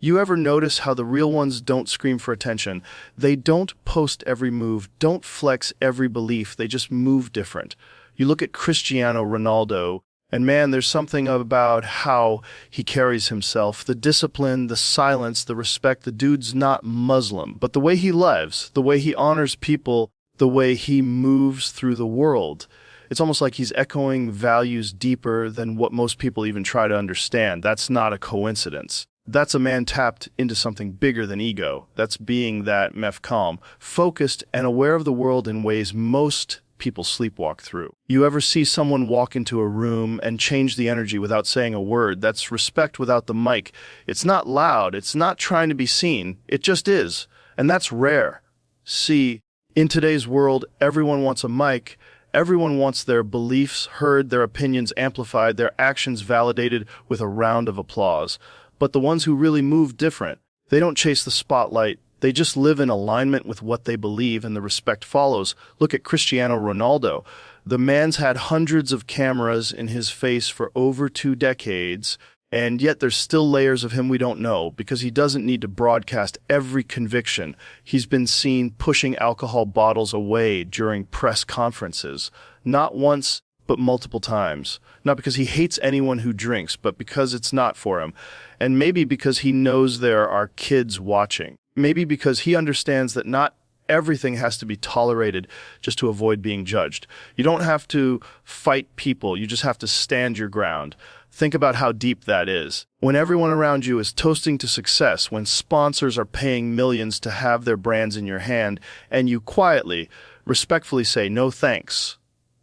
You ever notice how the real ones don't scream for attention? They don't post every move, don't flex every belief, they just move different. You look at Cristiano Ronaldo, and man, there's something about how he carries himself, the discipline, the silence, the respect. The dude's not Muslim, but the way he lives, the way he honors people, the way he moves through the world, it's almost like he's echoing values deeper than what most people even try to understand. That's not a coincidence. That's a man tapped into something bigger than ego. That's being that calm, focused, and aware of the world in ways most people sleepwalk through. You ever see someone walk into a room and change the energy without saying a word? That's respect without the mic. It's not loud. It's not trying to be seen. It just is. And that's rare. See, in today's world, everyone wants a mic. Everyone wants their beliefs heard, their opinions amplified, their actions validated with a round of applause. But the ones who really move different, they don't chase the spotlight. They just live in alignment with what they believe, and the respect follows. Look at Cristiano Ronaldo. The man's had hundreds of cameras in his face for over 2 decades, and yet there's still layers of him we don't know because he doesn't need to broadcast every conviction. He's been seen pushing alcohol bottles away during press conferences, not once, but multiple times. Not because he hates anyone who drinks, but because it's not for him. And maybe because he knows there are kids watching. Maybe because he understands that not everything has to be tolerated just to avoid being judged. You don't have to fight people, you just have to stand your ground. Think about how deep that is. When everyone around you is toasting to success, when sponsors are paying millions to have their brands in your hand, and you quietly, respectfully say, no thanks,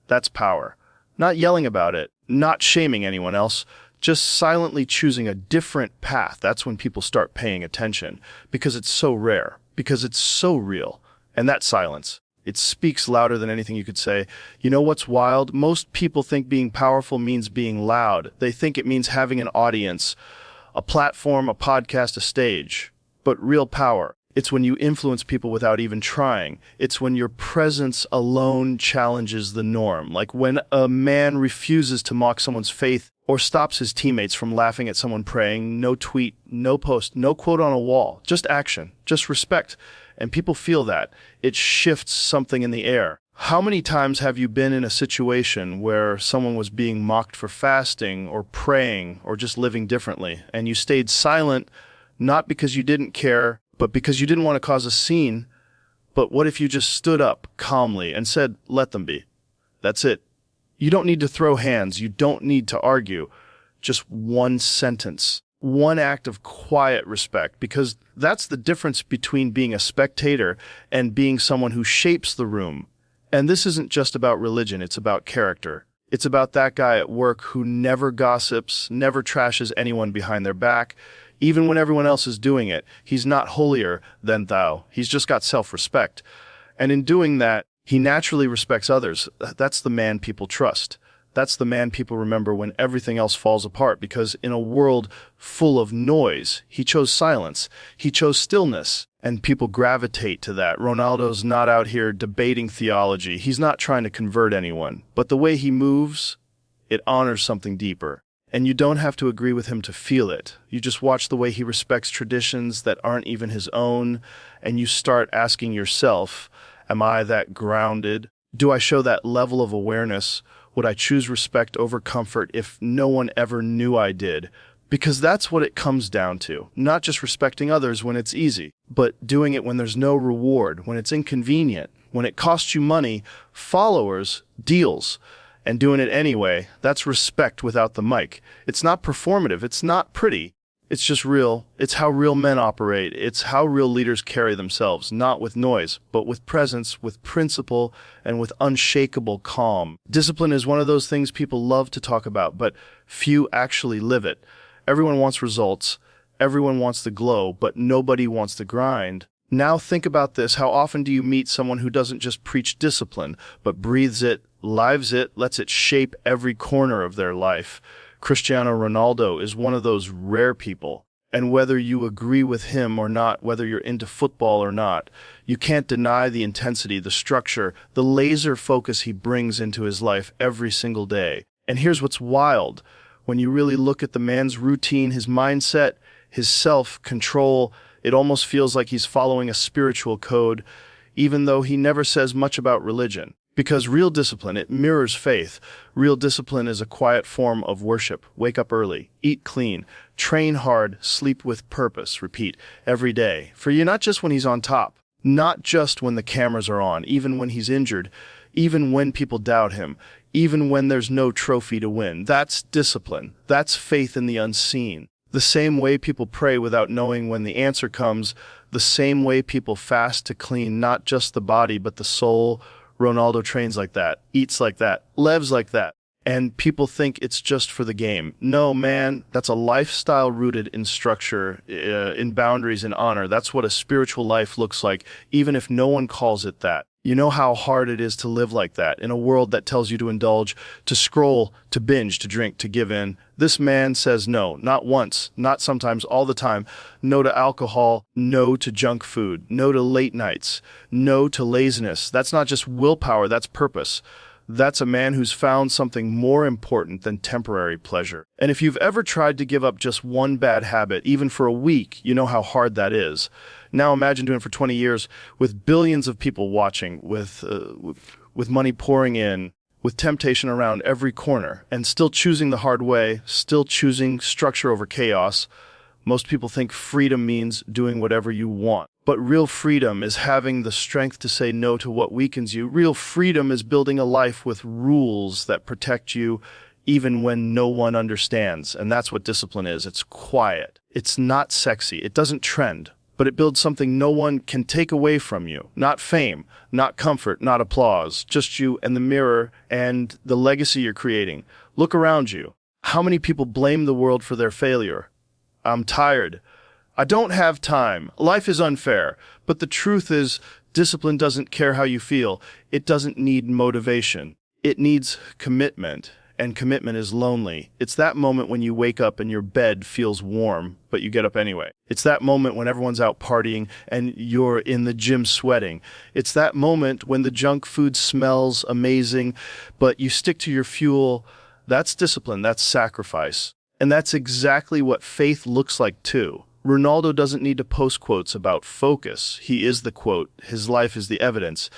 that's power. Not yelling about it, not shaming anyone else, just silently choosing a different path. That's when people start paying attention, because it's so rare, because it's so real. And that silence, it speaks louder than anything you could say. You know what's wild? Most people think being powerful means being loud. They think it means having an audience, a platform, a podcast, a stage. But real power, it's when you influence people without even trying. It's when your presence alone challenges the norm. Like when a man refuses to mock someone's faith or stops his teammates from laughing at someone praying. No tweet, no post, no quote on a wall. Just action, just respect. And people feel that. It shifts something in the air. How many times have you been in a situation where someone was being mocked for fasting or praying or just living differently, and you stayed silent, not because you didn't care, but because you didn't want to cause a scene? But what if you just stood up calmly and said, let them be? That's it. You don't need to throw hands. You don't need to argue. Just one sentence, one act of quiet respect, because that's the difference between being a spectator and being someone who shapes the room. And this isn't just about religion. It's about character. It's about that guy at work who never gossips, never trashes anyone behind their back, even when everyone else is doing it. He's not holier than thou. He's just got self-respect. And in doing that, he naturally respects others. That's the man people trust. That's the man people remember when everything else falls apart, because in a world full of noise, he chose silence. He chose stillness, and people gravitate to that. Ronaldo's not out here debating theology. He's not trying to convert anyone. But the way he moves, it honors something deeper. And you don't have to agree with him to feel it. You just watch the way he respects traditions that aren't even his own, and you start asking yourself, am I that grounded? Do I show that level of awareness? Would I choose respect over comfort if no one ever knew I did? Because that's what it comes down to. Not just respecting others when it's easy, but doing it when there's no reward, when it's inconvenient, when it costs you money, followers, deals. And doing it anyway, that's respect without the mic. It's not performative. It's not pretty. It's just real. It's how real men operate. It's how real leaders carry themselves, not with noise, but with presence, with principle, and with unshakable calm. Discipline is one of those things people love to talk about, but few actually live it. Everyone wants results. Everyone wants the glow, but nobody wants the grind. Now think about this. How often do you meet someone who doesn't just preach discipline, but breathes it, lives it, lets it shape every corner of their life? Cristiano Ronaldo is one of those rare people. And whether you agree with him or not, whether you're into football or not, you can't deny the intensity, the structure, the laser focus he brings into his life every single day. And here's what's wild. When you really look at the man's routine, his mindset, his self-control. It almost feels like he's following a spiritual code, even though he never says much about religion. Because real discipline, it mirrors faith. Real discipline is a quiet form of worship. Wake up early, eat clean, train hard, sleep with purpose, repeat, every day. For you, not just when he's on top, not just when the cameras are on, even when he's injured, even when people doubt him, even when there's no trophy to win. That's discipline. That's faith in the unseen. The same way people pray without knowing when the answer comes, the same way people fast to clean not just the body but the soul. Ronaldo trains like that, eats like that, lives like that. And people think it's just for the game. No, man, that's a lifestyle rooted in structure, in boundaries, in honor. That's what a spiritual life looks like, even if no one calls it that. You know how hard it is to live like that in a world that tells you to indulge, to scroll, to binge, to drink, to give in. This man says no, not once, not sometimes, all the time. No to alcohol, no to junk food, no to late nights, no to laziness. That's not just willpower, that's purpose. That's a man who's found something more important than temporary pleasure. And if you've ever tried to give up just one bad habit, even for a week, you know how hard that is. Now imagine doing it for 20 years with billions of people watching, with money pouring in, with temptation around every corner, and still choosing the hard way, still choosing structure over chaos. Most people think freedom means doing whatever you want. But real freedom is having the strength to say no to what weakens you. Real freedom is building a life with rules that protect you even when no one understands. And that's what discipline is. It's quiet. It's not sexy. It doesn't trend. But it builds something no one can take away from you. Not fame, not comfort, not applause. Just you and the mirror and the legacy you're creating. Look around you. How many people blame the world for their failure? I'm tired. I don't have time. Life is unfair. But the truth is, discipline doesn't care how you feel. It doesn't need motivation. It needs commitment. And commitment is lonely. It's that moment when you wake up and your bed feels warm, but you get up anyway. It's that moment when everyone's out partying and you're in the gym sweating. It's that moment when the junk food smells amazing, but you stick to your fuel. That's discipline. That's sacrifice. And that's exactly what faith looks like too. Ronaldo doesn't need to post quotes about focus. He is the quote. His life is the evidence.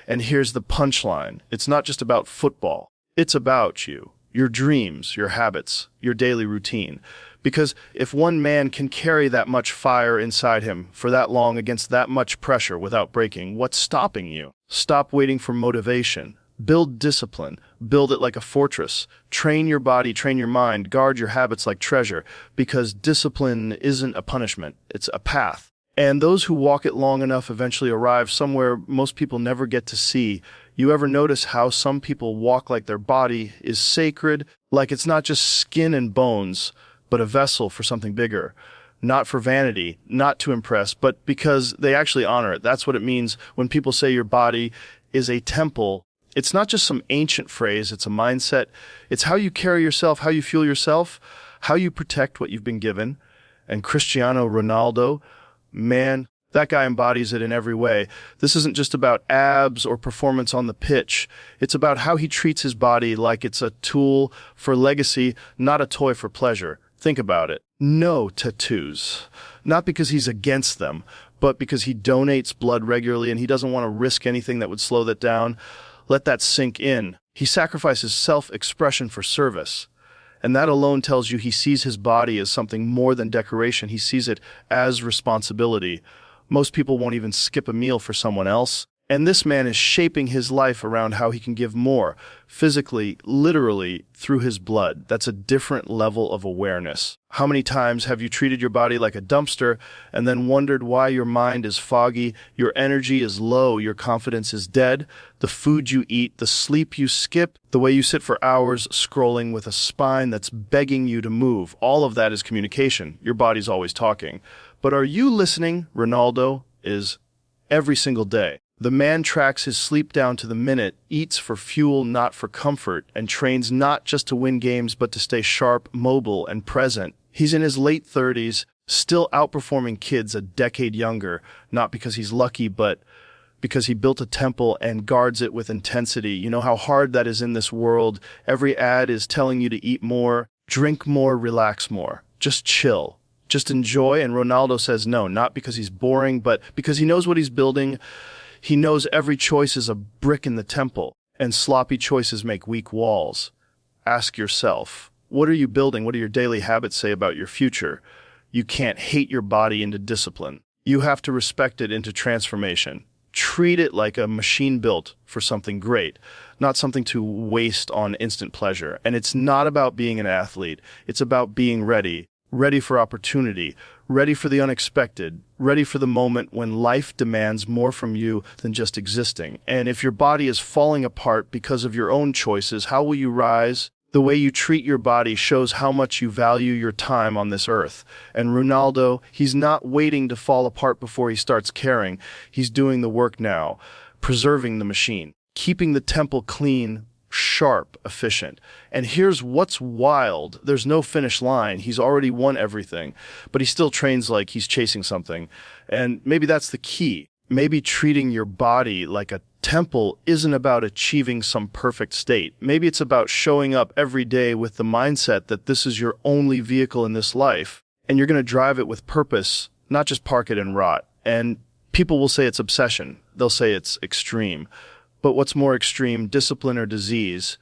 And here's the punchline. It's not just about football. It's about you, your dreams, your habits, your daily routine. Because if one man can carry that much fire inside him for that long against that much pressure without breaking, what's stopping you? Stop waiting for motivation. Build discipline. Build it like a fortress. Train your body, train your mind, guard your habits like treasure. Because discipline isn't a punishment, it's a path. And those who walk it long enough eventually arrive somewhere most people never get to see. You ever notice how some people walk like their body is sacred, like it's not just skin and bones, but a vessel for something bigger? Not for vanity, not to impress, but because they actually honor it. That's what it means when people say your body is a temple. It's not just some ancient phrase, it's a mindset. It's how you carry yourself, how you fuel yourself, how you protect what you've been given. And Cristiano Ronaldo, man, that guy embodies it in every way. This isn't just about abs or performance on the pitch. It's about how he treats his body like it's a tool for legacy, not a toy for pleasure. Think about it. No tattoos. Not because he's against them, but because he donates blood regularly and he doesn't want to risk anything that would slow that down. Let that sink in. He sacrifices self-expression for service. And that alone tells you he sees his body as something more than decoration. He sees it as responsibility. Most people won't even skip a meal for someone else. And this man is shaping his life around how he can give more, physically, literally, through his blood. That's a different level of awareness. How many times have you treated your body like a dumpster and then wondered why your mind is foggy, your energy is low, your confidence is dead? The food you eat, the sleep you skip, the way you sit for hours scrolling with a spine that's begging you to move, all of that is communication. Your body's always talking. But are you listening? Ronaldo is every single day. The man tracks his sleep down to the minute, eats for fuel, not for comfort, and trains not just to win games, but to stay sharp, mobile, and present. He's in his late 30s, still outperforming kids a decade younger, not because he's lucky, but because he built a temple and guards it with intensity. You know how hard that is in this world. Every ad is telling you to eat more, drink more, relax more. Just chill. Just enjoy. And Ronaldo says no, not because he's boring, but because he knows what he's building. He knows every choice is a brick in the temple, and sloppy choices make weak walls. Ask yourself, what are you building? What do your daily habits say about your future? You can't hate your body into discipline. You have to respect it into transformation. Treat it like a machine built for something great, not something to waste on instant pleasure. And it's not about being an athlete. It's about being ready, ready for opportunity, ready for the unexpected, ready for the moment when life demands more from you than just existing. And if your body is falling apart because of your own choices, how will you rise? The way you treat your body shows how much you value your time on this earth. And Ronaldo, he's not waiting to fall apart before he starts caring. He's doing the work now, preserving the machine, keeping the temple clean, sharp, efficient. And here's what's wild. There's no finish line. He's already won everything, but he still trains like he's chasing something. And maybe that's the key. Maybe treating your body like a temple isn't about achieving some perfect state. Maybe it's about showing up every day with the mindset that this is your only vehicle in this life, and you're going to drive it with purpose, not just park it and rot. And people will say it's obsession. They'll say it's extreme. But what's more extreme, discipline or disease,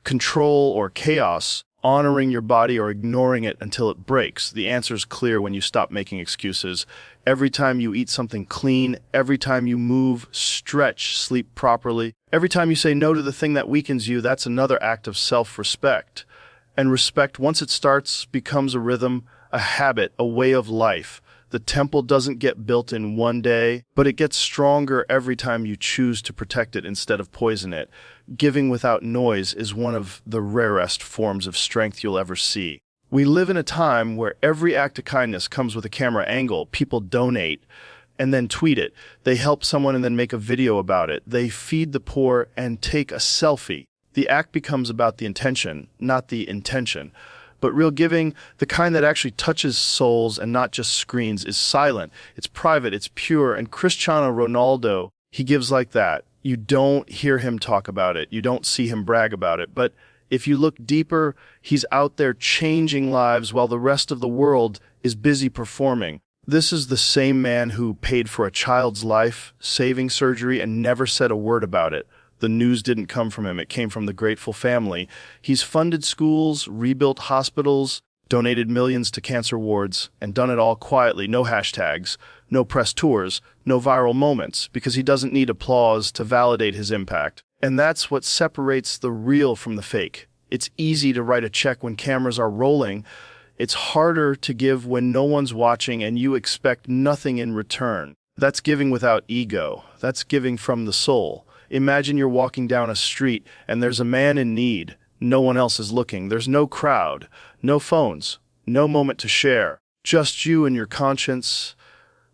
control or chaos, honoring your body or ignoring it until it breaks? The answer's clear when you stop making excuses. Every time you eat something clean, every time you move, stretch, sleep properly, every time you say no to the thing that weakens you, that's another act of self-respect. And respect, once it starts, becomes a rhythm, a habit, a way of life. The temple doesn't get built in one day, but it gets stronger every time you choose to protect it instead of poison it. Giving without noise is one of the rarest forms of strength you'll ever see. We live in a time where every act of kindness comes with a camera angle. People donate and then tweet it. They help someone and then make a video about it. They feed the poor and take a selfie. The act becomes about the intention, not the intention. But real giving, the kind that actually touches souls and not just screens, is silent. It's private, it's pure. And Cristiano Ronaldo, he gives like that. You don't hear him talk about it. You don't see him brag about it. But if you look deeper, he's out there changing lives while the rest of the world is busy performing. This is the same man who paid for a child's life, saving surgery, and never said a word about it. The news didn't come from him. It came from the grateful family. He's funded schools, rebuilt hospitals, donated millions to cancer wards, and done it all quietly. No hashtags, no press tours, no viral moments, because he doesn't need applause to validate his impact. And that's what separates the real from the fake. It's easy to write a check when cameras are rolling. It's harder to give when no one's watching and you expect nothing in return. That's giving without ego. That's giving from the soul. Imagine you're walking down a street and there's a man in need. No one else is looking. There's no crowd, no phones, no moment to share. Just you and your conscience.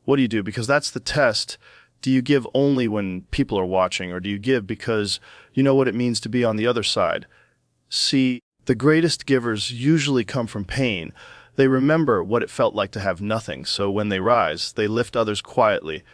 What do you do? Because that's the test. Do you give only when people are watching, or do you give because you know what it means to be on the other side? See, the greatest givers usually come from pain. They remember what it felt like to have nothing, so when they rise, they lift others quietly.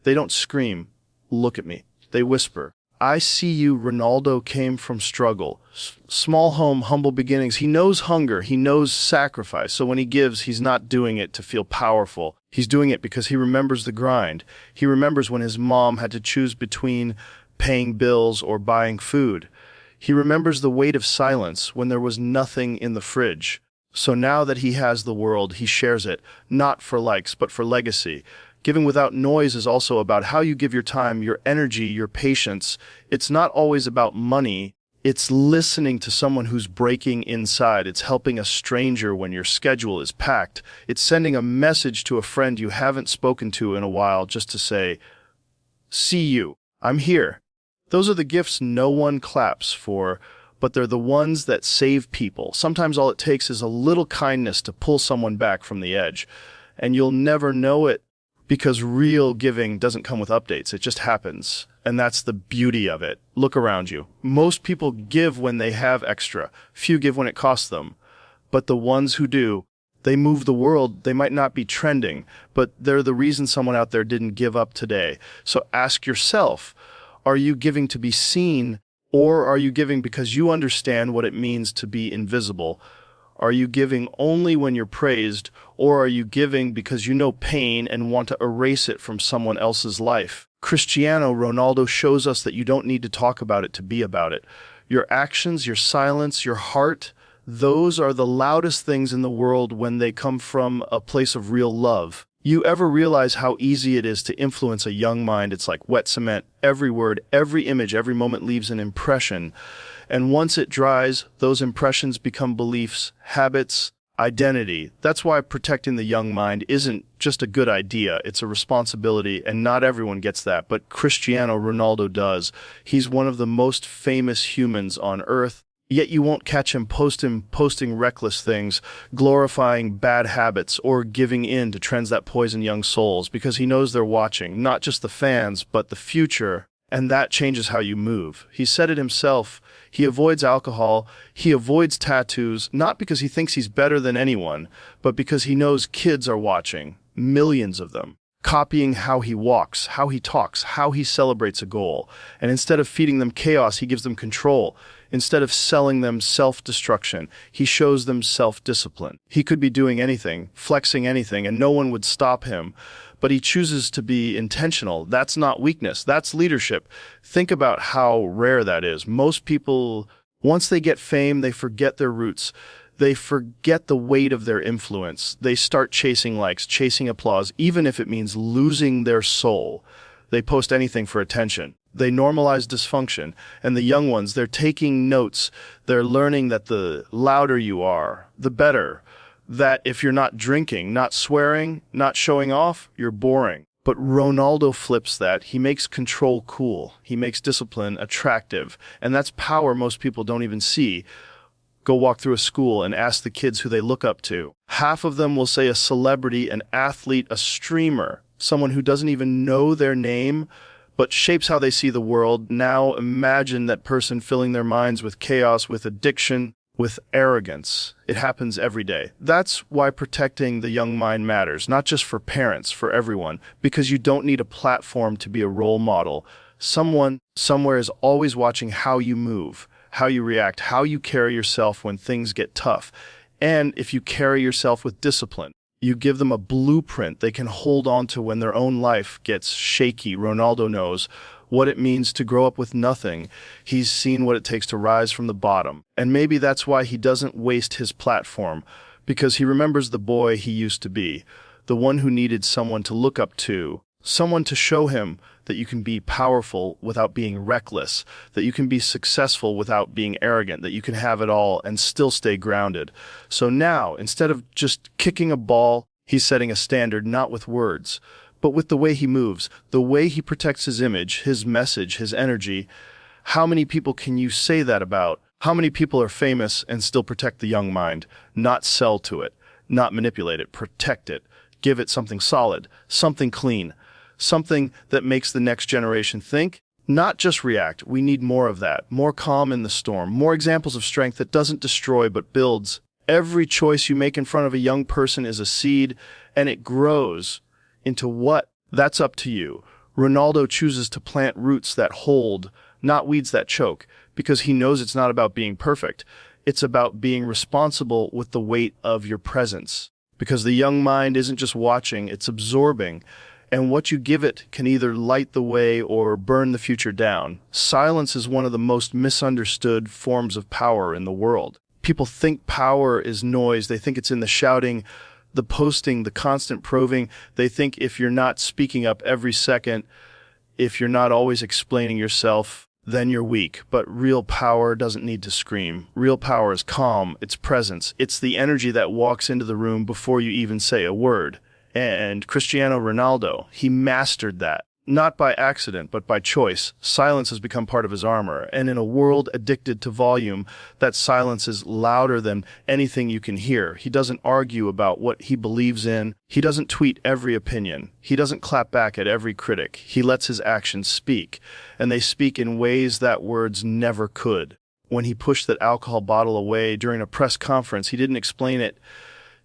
They don't scream, "Look at me." They whisper, "I see you." Ronaldo came from struggle. Small home, humble beginnings. He knows hunger. He knows sacrifice. So when he gives, he's not doing it to feel powerful. He's doing it because he remembers the grind. He remembers when his mom had to choose between paying bills or buying food. He remembers the weight of silence when there was nothing in the fridge. So now that he has the world, he shares it, not for likes, but for legacy. Giving without noise is also about how you give your time, your energy, your patience. It's not always about money. It's listening to someone who's breaking inside. It's helping a stranger when your schedule is packed. It's sending a message to a friend you haven't spoken to in a while just to say, "See you. I'm here." Those are the gifts no one claps for, but they're the ones that save people. Sometimes all it takes is a little kindness to pull someone back from the edge. And you'll never know it because real giving doesn't come with updates. It just happens. And that's the beauty of it. Look around you. Most people give when they have extra. Few give when it costs them. But the ones who do, they move the world. They might not be trending, but they're the reason someone out there didn't give up today. So ask yourself, are you giving to be seen, or are you giving because you understand what it means to be invisible? Are you giving only when you're praised, or are you giving because you know pain and want to erase it from someone else's life? Cristiano Ronaldo shows us that you don't need to talk about it to be about it. Your actions, your silence, your heart, those are the loudest things in the world when they come from a place of real love. You ever realize how easy it is to influence a young mind? It's like wet cement. Every word, every image, every moment leaves an impression. And once it dries, those impressions become beliefs, habits, identity. That's why protecting the young mind isn't just a good idea, it's a responsibility, and not everyone gets that, but Cristiano Ronaldo does. He's one of the most famous humans on earth. Yet you won't catch him posting reckless things, glorifying bad habits, or giving in to trends that poison young souls, because he knows they're watching, not just the fans, but the future, and that changes how you move. He said it himself. He avoids alcohol, he avoids tattoos, not because he thinks he's better than anyone, but because he knows kids are watching, millions of them, copying how he walks, how he talks, how he celebrates a goal. And instead of feeding them chaos, he gives them control. Instead of selling them self-destruction, he shows them self-discipline. He could be doing anything, flexing anything, and no one would stop him. But he chooses to be intentional. That's not weakness, that's leadership. Think about how rare that is. Most people, once they get fame, they forget their roots. They forget the weight of their influence. They start chasing likes, chasing applause, even if it means losing their soul. They post anything for attention. They normalize dysfunction. And the young ones, they're taking notes. They're learning that the louder you are, the better. That if you're not drinking, not swearing, not showing off, you're boring. But Ronaldo flips that. He makes control cool. He makes discipline attractive. And that's power most people don't even see. Go walk through a school and ask the kids who they look up to. Half of them will say a celebrity, an athlete, a streamer, someone who doesn't even know their name, but shapes how they see the world. Now imagine that person filling their minds with chaos, with addiction, with arrogance. It happens every day. That's why protecting the young mind matters, not just for parents, for everyone, because you don't need a platform to be a role model. Someone, somewhere is always watching how you move, how you react, how you carry yourself when things get tough. And if you carry yourself with discipline, you give them a blueprint they can hold on to when their own life gets shaky. Ronaldo knows what it means to grow up with nothing. He's seen what it takes to rise from the bottom. And maybe that's why he doesn't waste his platform, because he remembers the boy he used to be, the one who needed someone to look up to, someone to show him that you can be powerful without being reckless, that you can be successful without being arrogant, that you can have it all and still stay grounded. So now, instead of just kicking a ball, he's setting a standard, not with words, but with the way he moves, the way he protects his image, his message, his energy. How many people can you say that about? How many people are famous and still protect the young mind? Not sell to it, not manipulate it, protect it. Give it something solid, something clean, something that makes the next generation think, not just react. We need more of that, more calm in the storm, more examples of strength that doesn't destroy but builds. Every choice you make in front of a young person is a seed, and it grows into what? That's up to you. Ronaldo chooses to plant roots that hold, not weeds that choke, because he knows it's not about being perfect. It's about being responsible with the weight of your presence. Because the young mind isn't just watching, it's absorbing. And what you give it can either light the way or burn the future down. Silence is one of the most misunderstood forms of power in the world. People think power is noise. They think it's in the shouting, the posting, the constant probing. They think if you're not speaking up every second, if you're not always explaining yourself, then you're weak. But real power doesn't need to scream. Real power is calm, it's presence. It's the energy that walks into the room before you even say a word. And Cristiano Ronaldo, he mastered that. Not by accident, but by choice. Silence has become part of his armor. And in a world addicted to volume, that silence is louder than anything you can hear. He doesn't argue about what he believes in. He doesn't tweet every opinion. He doesn't clap back at every critic. He lets his actions speak. And they speak in ways that words never could. When he pushed that alcohol bottle away during a press conference, he didn't explain it,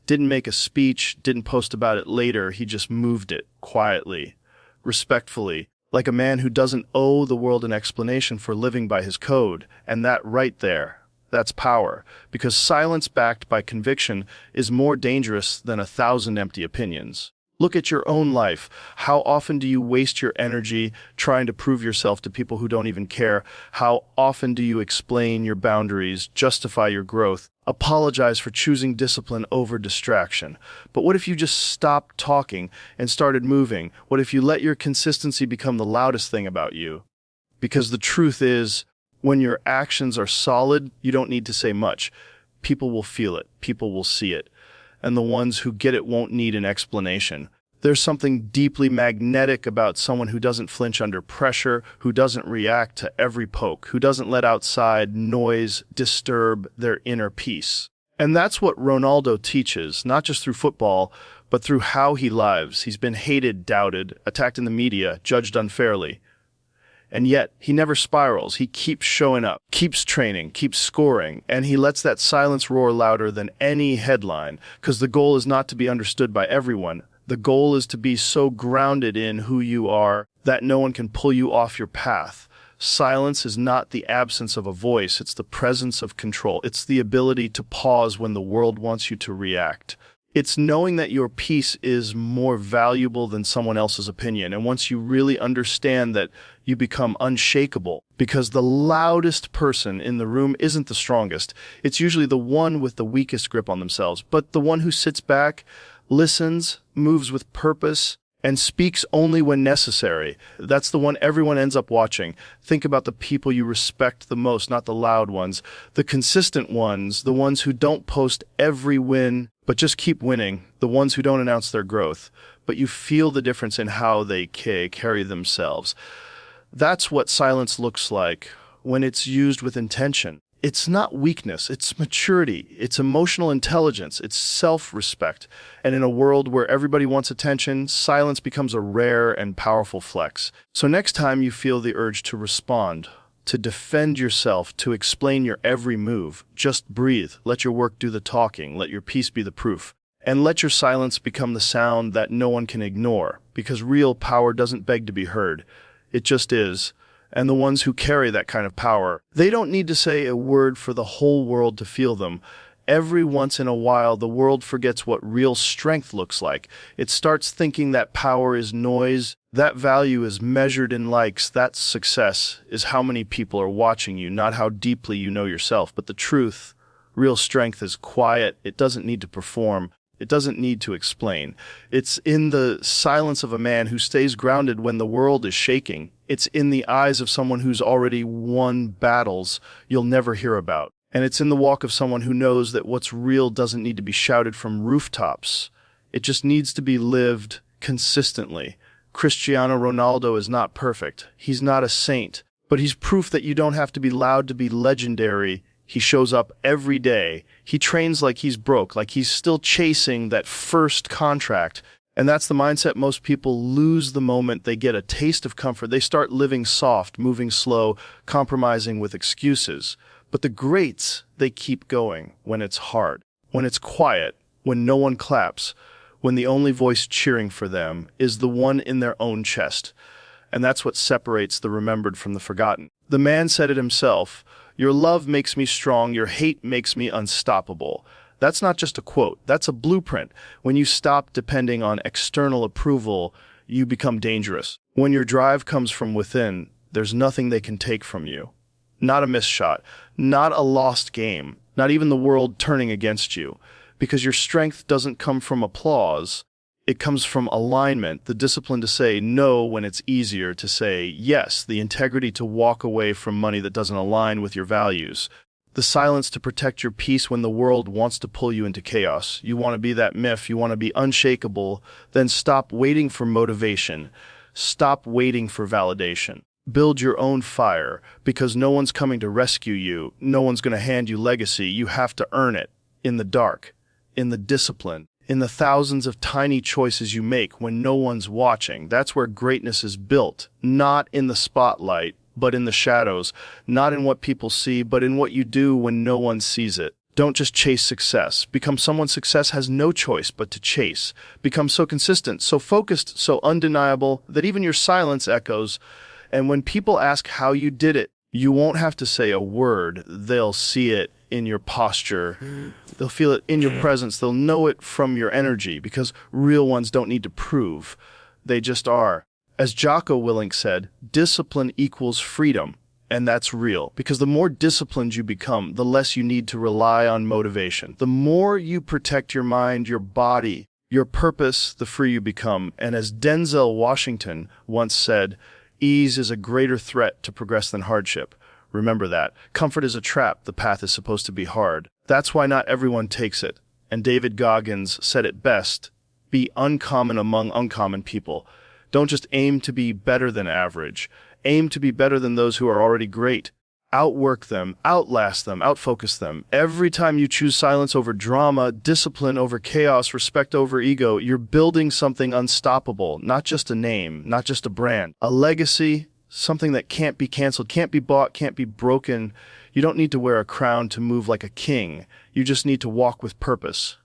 didn't make a speech, didn't post about it later. He just moved it quietly, respectfully, like a man who doesn't owe the world an explanation for living by his code. And that right there, That's power, because silence backed by conviction is more dangerous than 1,000 empty opinions. Look at your own life. How often do you waste your energy trying to prove yourself to people who don't even care? How often do you explain your boundaries, justify your growth, apologize for choosing discipline over distraction? But what if you just stopped talking and started moving? What if you let your consistency become the loudest thing about you? Because the truth is, when your actions are solid, you don't need to say much. People will feel it. People will see it. And the ones who get it won't need an explanation. There's something deeply magnetic about someone who doesn't flinch under pressure, who doesn't react to every poke, who doesn't let outside noise disturb their inner peace. And that's what Ronaldo teaches, not just through football, but through how he lives. He's been hated, doubted, attacked in the media, judged unfairly. And yet, he never spirals. He keeps showing up, keeps training, keeps scoring, and he lets that silence roar louder than any headline, because the goal is not to be understood by everyone. The goal is to be so grounded in who you are that no one can pull you off your path. Silence is not the absence of a voice, it's the presence of control. It's the ability to pause when the world wants you to react. It's knowing that your peace is more valuable than someone else's opinion. And once you really understand that, you become unshakable, because the loudest person in the room isn't the strongest. It's usually the one with the weakest grip on themselves. But the one who sits back, listens, moves with purpose, and speaks only when necessary. That's the one everyone ends up watching. Think about the people you respect the most, not the loud ones. The consistent ones, the ones who don't post every win, but just keep winning. The ones who don't announce their growth, but you feel the difference in how they carry themselves. That's what silence looks like when it's used with intention. It's not weakness, it's maturity, it's emotional intelligence, it's self-respect. And in a world where everybody wants attention, silence becomes a rare and powerful flex. So next time you feel the urge to respond, to defend yourself, to explain your every move, just breathe. Let your work do the talking, let your peace be the proof. And let your silence become the sound that no one can ignore, because real power doesn't beg to be heard. It just is. And the ones who carry that kind of power, they don't need to say a word for the whole world to feel them. Every once in a while, the world forgets what real strength looks like. It starts thinking that power is noise, that value is measured in likes, that success is how many people are watching you, not how deeply you know yourself. But the truth, real strength is quiet. It doesn't need to perform. It doesn't need to explain. It's in the silence of a man who stays grounded when the world is shaking. It's in the eyes of someone who's already won battles you'll never hear about. And it's in the walk of someone who knows that what's real doesn't need to be shouted from rooftops. It just needs to be lived consistently. Cristiano Ronaldo is not perfect. He's not a saint. But he's proof that you don't have to be loud to be legendary. He shows up every day. He trains like he's broke, like he's still chasing that first contract. And that's the mindset most people lose the moment they get a taste of comfort. They start living soft, moving slow, compromising with excuses. But the greats, they keep going when it's hard, when it's quiet, when no one claps, when the only voice cheering for them is the one in their own chest. And that's what separates the remembered from the forgotten. The man said it himself, "Your love makes me strong, your hate makes me unstoppable." That's not just a quote, that's a blueprint. When you stop depending on external approval, you become dangerous. When your drive comes from within, there's nothing they can take from you. Not a missed shot, not a lost game, not even the world turning against you. Because your strength doesn't come from applause, it comes from alignment, the discipline to say no when it's easier to say yes, the integrity to walk away from money that doesn't align with your values, the silence to protect your peace when the world wants to pull you into chaos. You want to be that myth, you want to be unshakable, then stop waiting for motivation. Stop waiting for validation. Build your own fire, because no one's coming to rescue you. No one's going to hand you legacy. You have to earn it in the dark, in the discipline, in the thousands of tiny choices you make when no one's watching. That's where greatness is built, not in the spotlight, but in the shadows, not in what people see, but in what you do when no one sees it. Don't just chase success. Become someone success has no choice but to chase. Become so consistent, so focused, so undeniable that even your silence echoes. And when people ask how you did it, you won't have to say a word. They'll see it in your posture. They'll feel it in your presence. They'll know it from your energy, because real ones don't need to prove. They just are. As Jocko Willink said, discipline equals freedom. And that's real, because the more disciplined you become, the less you need to rely on motivation. The more you protect your mind, your body, your purpose, the freer you become. And as Denzel Washington once said, ease is a greater threat to progress than hardship. Remember that. Comfort is a trap. The path is supposed to be hard. That's why not everyone takes it. And David Goggins said it best, be uncommon among uncommon people. Don't just aim to be better than average. Aim to be better than those who are already great. Outwork them, outlast them, outfocus them. Every time you choose silence over drama, discipline over chaos, respect over ego, you're building something unstoppable, not just a name, not just a brand. A legacy, something that can't be canceled, can't be bought, can't be broken. You don't need to wear a crown to move like a king. You just need to walk with purpose,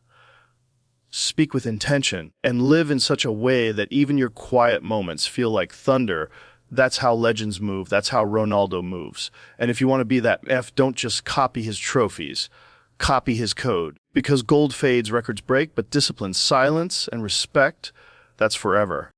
speak with intention, and live in such a way that even your quiet moments feel like thunder. That's how legends move. That's how Ronaldo moves. And if you want to be that don't just copy his trophies. Copy his code. Because gold fades, records break, but discipline, silence, and respect, that's forever.